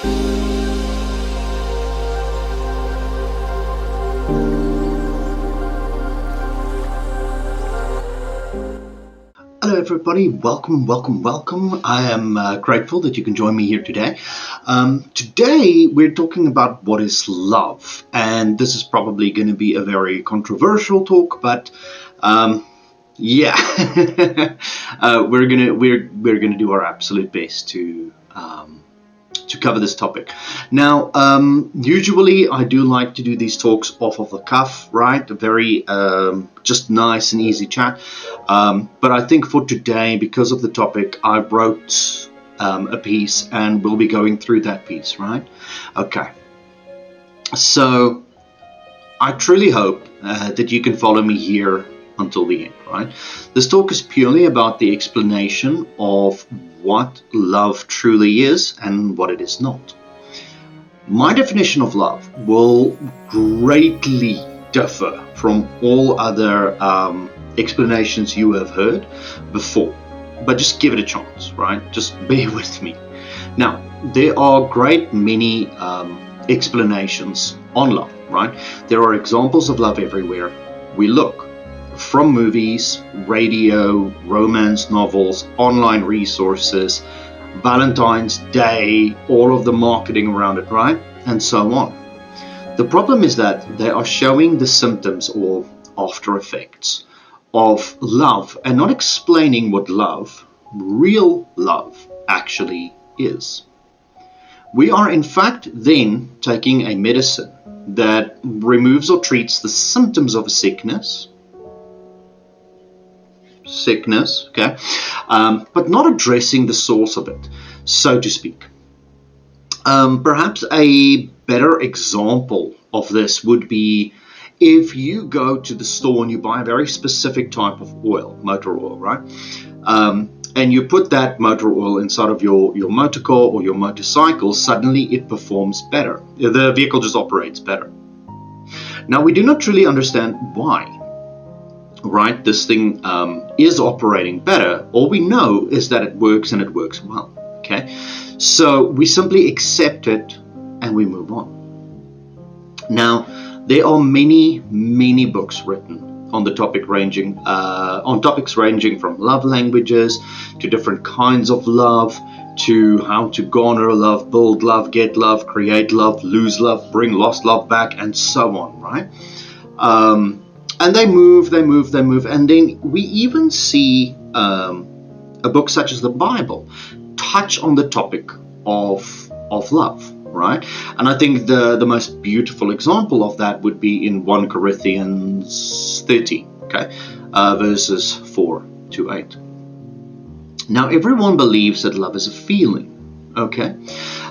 Hello everybody, welcome. I am grateful that you can join me here today. Today we're talking about what is love, and this is probably going to be a very controversial talk, but yeah, we're gonna do our absolute best to cover this topic. Now, usually I do like to do these talks off of the cuff, right? A very just nice and easy chat. But I think for today, because of the topic, I wrote a piece and we'll be going through that piece, right? Okay. So I truly hope that you can follow me here until the end, right? This talk is purely about the explanation of what love truly is and what it is not. My definition of love will greatly differ from all other explanations you have heard before, but just give it a chance, right? Just bear with me. Now, there are great many explanations on love, right? There are examples of love everywhere we look. From movies, radio, romance novels, online resources, Valentine's Day, all of the marketing around it, right? And so on. The problem is that they are showing the symptoms or after effects of love and not explaining what love, real love, actually is. We are in fact then taking a medicine that removes or treats the symptoms of a sickness, okay, but not addressing the source of it, so to speak. Perhaps a better example of this would be if you go to the store and you buy a very specific type of oil, motor oil, right? And you put that motor oil inside of your motor car or your motorcycle, suddenly it performs better. The vehicle just operates better. Now, we do not truly understand why. Right, this thing is operating better. All we know is that it works and it works well. Okay, so we simply accept it and we move on. Now, there are many books written on the topics ranging from love languages to different kinds of love, to how to garner love, build love, get love, create love, lose love, bring lost love back, and so on. Right. And they move, and then we even see a book such as the Bible touch on the topic of love, right? And I think the most beautiful example of that would be in 1 Corinthians 13, okay, verses 4 to 8. Now, everyone believes that love is a feeling, okay,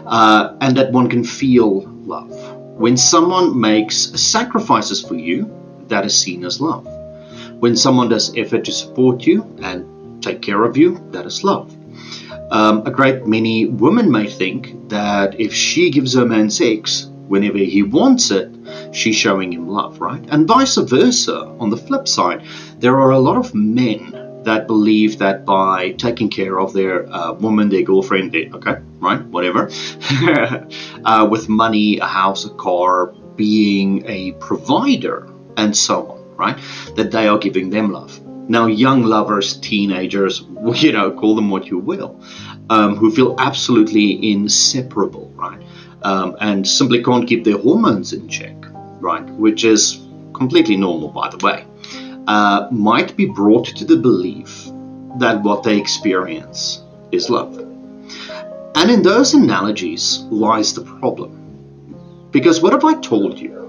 and that one can feel love. When someone makes sacrifices for you, that is seen as love. When someone does effort to support you and take care of you, that is love. A great many women may think that if she gives her man sex whenever he wants it, she's showing him love, right? And vice versa. On the flip side, there are a lot of men that believe that by taking care of their woman, their girlfriend, whatever, with money, a house, a car, being a provider, and so on, right? That they are giving them love. Now, young lovers, teenagers, call them what you will, who feel absolutely inseparable, right? And simply can't keep their hormones in check, right? Which is completely normal, by the way, might be brought to the belief that what they experience is love. And in those analogies lies the problem. Because what if I told you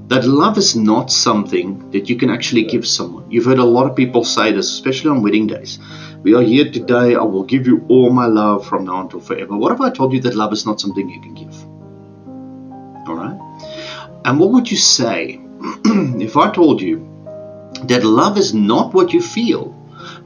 that love is not something that you can actually give someone? You've heard a lot of people say this, especially on wedding days. We are here today, I will give you all my love from now until forever. What if I told you that love is not something you can give? Alright? And what would you say if I told you that love is not what you feel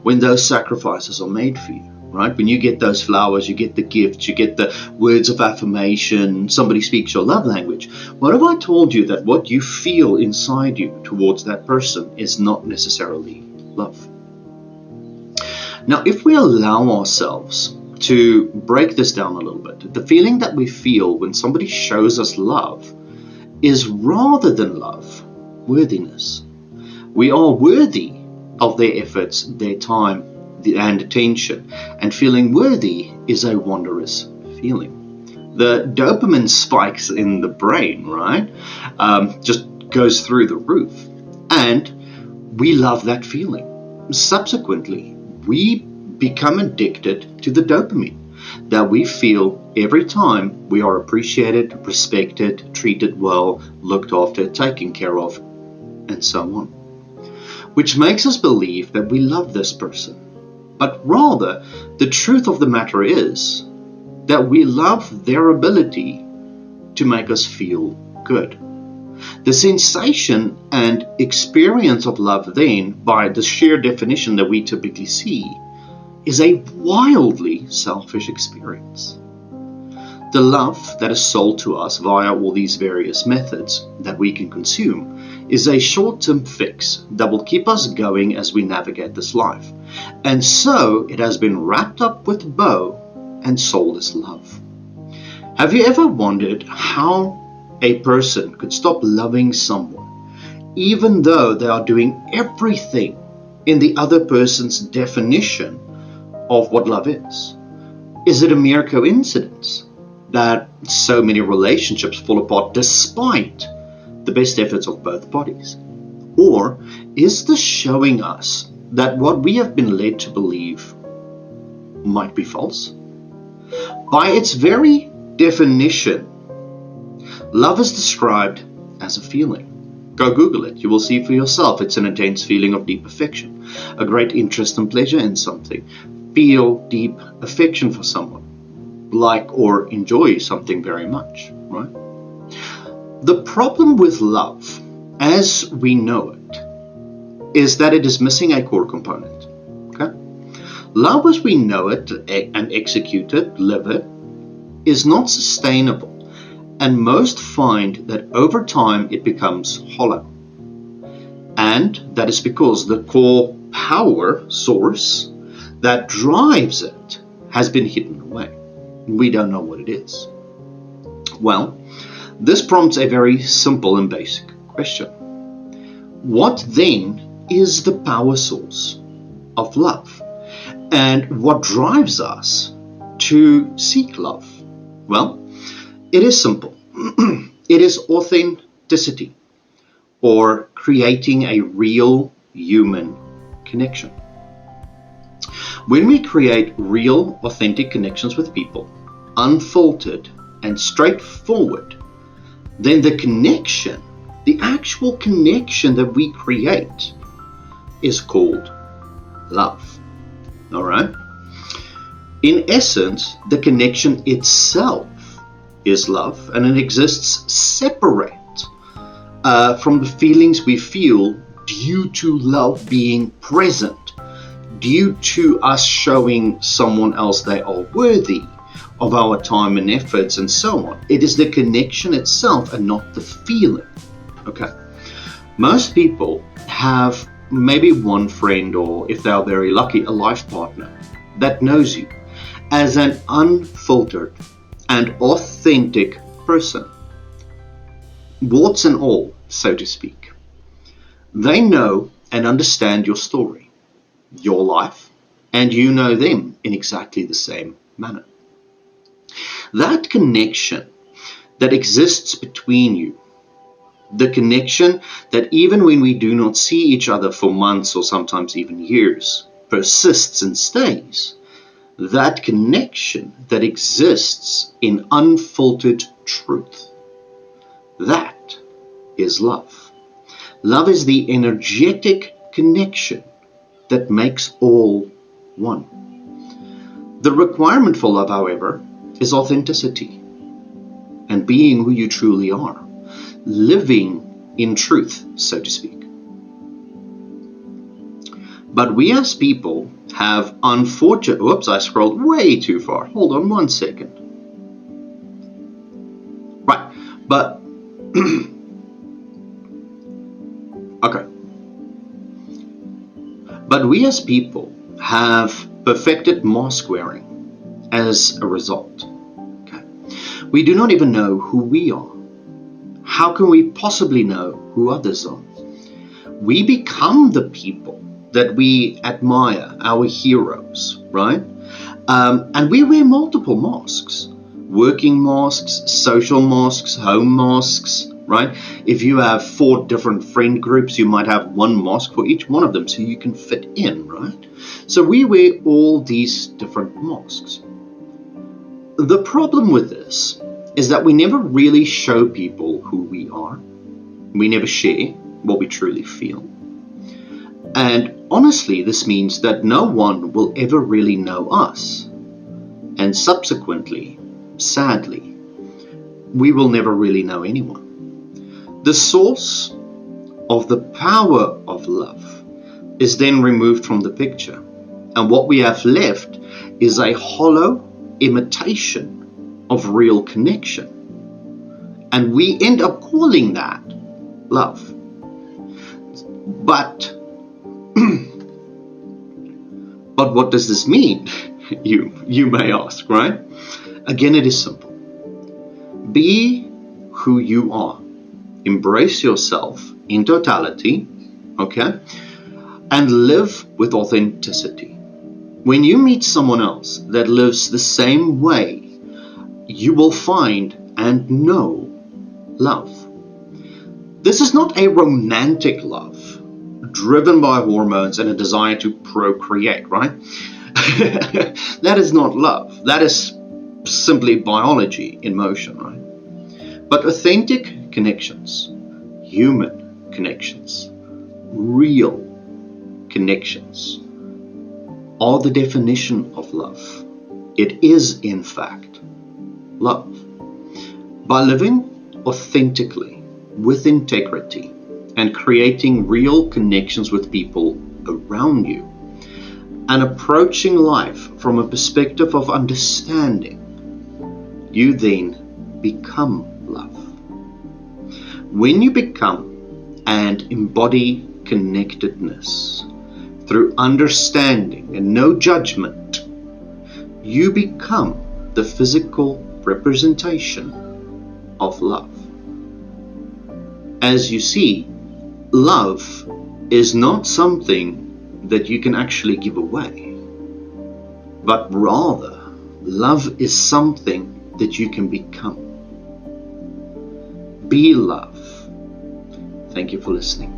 when those sacrifices are made for you? Right? When you get those flowers, you get the gifts, you get the words of affirmation, somebody speaks your love language. What if I told you that what you feel inside you towards that person is not necessarily love? Now, if we allow ourselves to break this down a little bit, the feeling that we feel when somebody shows us love is, rather than love, worthiness. We are worthy of their efforts, their time, and attention, and feeling worthy is a wondrous feeling. The dopamine spikes in the brain, right, just goes through the roof, and we love that feeling. Subsequently, we become addicted to the dopamine that we feel every time we are appreciated, respected, treated well, looked after, taken care of, and so on. Which makes us believe that we love this person. But rather, the truth of the matter is that we love their ability to make us feel good. The sensation and experience of love then, by the sheer definition that we typically see, is a wildly selfish experience. The love that is sold to us via all these various methods that we can consume is a short-term fix that will keep us going as we navigate this life. And so it has been wrapped up with a bow and sold as love. Have you ever wondered how a person could stop loving someone even though they are doing everything in the other person's definition of what love is? Is it a mere coincidence that so many relationships fall apart despite the best efforts of both parties? Or is this showing us that what we have been led to believe might be false? By its very definition, love is described as a feeling. Go Google it. You will see for yourself. It's an intense feeling of deep affection, a great interest and pleasure in something. Feel deep affection for someone, like or enjoy something very much, right? The problem with love, as we know it, is that it is missing a core component. Okay? Love as we know it and execute it, live it, is not sustainable, and most find that over time it becomes hollow. And that is because the core power source that drives it has been hidden away. We don't know what it is. Well, this prompts a very simple and basic question. What then is the power source of love? And what drives us to seek love? Well, it is simple. It is authenticity, or creating a real human connection. When we create real, authentic connections with people, unfiltered and straightforward, then the connection, the actual connection that we create, is called love. All right? In essence, the connection itself is love, and it exists separate from the feelings we feel due to love being present, due to us showing someone else they are worthy of our time and efforts and so on. It is the connection itself and not the feeling. Okay. Most people have maybe one friend, or if they are very lucky, a life partner that knows you as an unfiltered and authentic person, warts and all, so to speak. They know and understand your story, your life, and you know them in exactly the same manner. That connection that exists between you, the connection that even when we do not see each other for months or sometimes even years, persists and stays, that connection that exists in unfiltered truth, that is love. Love is the energetic connection that makes all one. The requirement for love, however, is authenticity and being who you truly are, living in truth, so to speak. But we as people have unfortunately, whoops, I scrolled way too far. Hold on one second. Right, but, okay. But we as people have perfected mask wearing as a result. Okay. We do not even know who we are. How can we possibly know who others are? We become the people that we admire, our heroes, right? And we wear multiple masks. Working masks, social masks, home masks, right? If you have 4 different friend groups, you might have one mask for each one of them so you can fit in, right? So we wear all these different masks. The problem with this is that we never really show people who we are. We never share what we truly feel. And honestly, this means that no one will ever really know us. And subsequently, sadly, we will never really know anyone. The source of the power of love is then removed from the picture. And what we have left is a hollow imitation of real connection. And we end up calling that love. But what does this mean? You may ask, right? Again, it is simple. Be who you are. Embrace yourself in totality, okay? And live with authenticity. When you meet someone else that lives the same way, you will find and know love. This is not a romantic love driven by hormones and a desire to procreate, right? That is not love. That is simply biology in motion, right? But authentic connections, human connections, real connections are the definition of love. It is, in fact, love. By living authentically, with integrity, and creating real connections with people around you, and approaching life from a perspective of understanding, you then become love. When you become and embody connectedness through understanding and no judgment, you become the physical representation of love. As you see, love is not something that you can actually give away, but rather, love is something that you can become. Be love. Thank you for listening.